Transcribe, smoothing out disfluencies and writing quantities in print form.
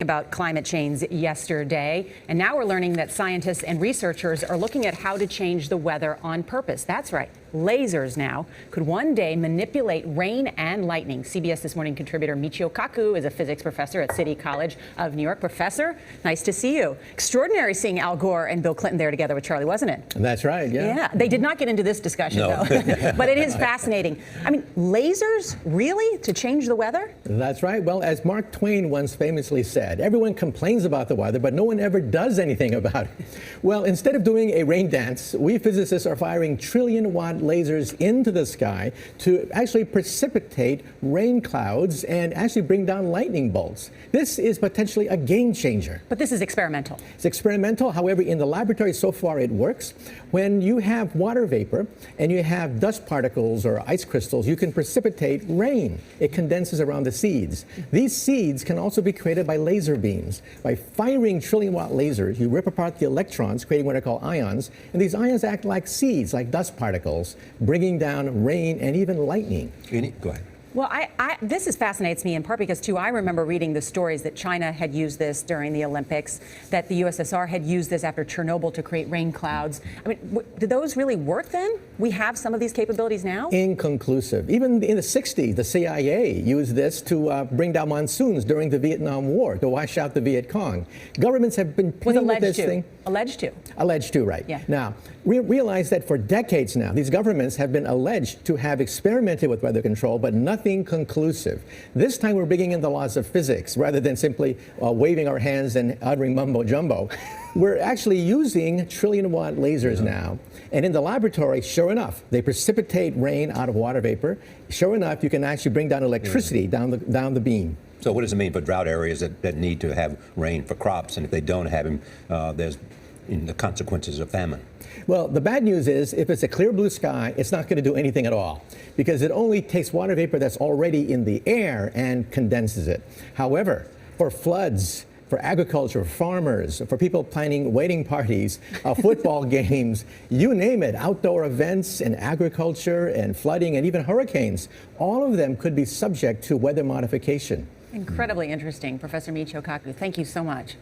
About climate change yesterday, and now we're learning that scientists and researchers are looking at how to change the weather on purpose. That's right. Lasers now could one day manipulate rain and lightning. CBS This Morning contributor Michio Kaku is a physics professor at City College of New York. Professor, nice to see you. Extraordinary seeing Al Gore and Bill Clinton there together with Charlie, wasn't it? That's right, yeah. Yeah, they did not get into this discussion, though. But it is fascinating. I mean, lasers, really, to change the weather? That's right. Well, as Mark Twain once famously said, everyone complains about the weather, but no one ever does anything about it. Well, instead of doing a rain dance, we physicists are firing trillion-watt lasers into the sky to actually precipitate rain clouds and actually bring down lightning bolts. This is potentially a game changer. But this is experimental. It's experimental. However, in the laboratory so far it works. When you have water vapor and you have dust particles or ice crystals, you can precipitate rain. It condenses around the seeds. These seeds can also be created by laser beams. By firing trillion-watt lasers, you rip apart the electrons, creating what are called ions, and these ions act like seeds, like dust particles, bringing down rain and even lightning. Go ahead. Well, this fascinates me in part because, too, I remember reading the stories that China had used this during the Olympics, that the USSR had used this after Chernobyl to create rain clouds. I mean, did those really work then? We have some of these capabilities now? Inconclusive. Even in the 60s, the CIA used this to bring down monsoons during the Vietnam War, to wash out the Viet Cong. Governments have been playing with this thing. Alleged to. Alleged to, right. Yeah. Now, we realize that for decades now, these governments have been alleged to have experimented with weather control, but nothing conclusive. This time we're bringing in the laws of physics rather than simply waving our hands and uttering mumbo jumbo. We're actually using trillion-watt lasers now. And in the laboratory, sure enough, they precipitate rain out of water vapor. Sure enough, you can actually bring down electricity down the beam. So what does it mean for drought areas that need to have rain for crops, and if they don't have them, there's the consequences of famine? Well, the bad news is if it's a clear blue sky, it's not going to do anything at all because it only takes water vapor that's already in the air and condenses it. However, for floods, for agriculture, farmers, for people planning wedding parties, football games, you name it, outdoor events and agriculture and flooding and even hurricanes, all of them could be subject to weather modification. Incredibly interesting, Professor Michio Kaku. Thank you so much.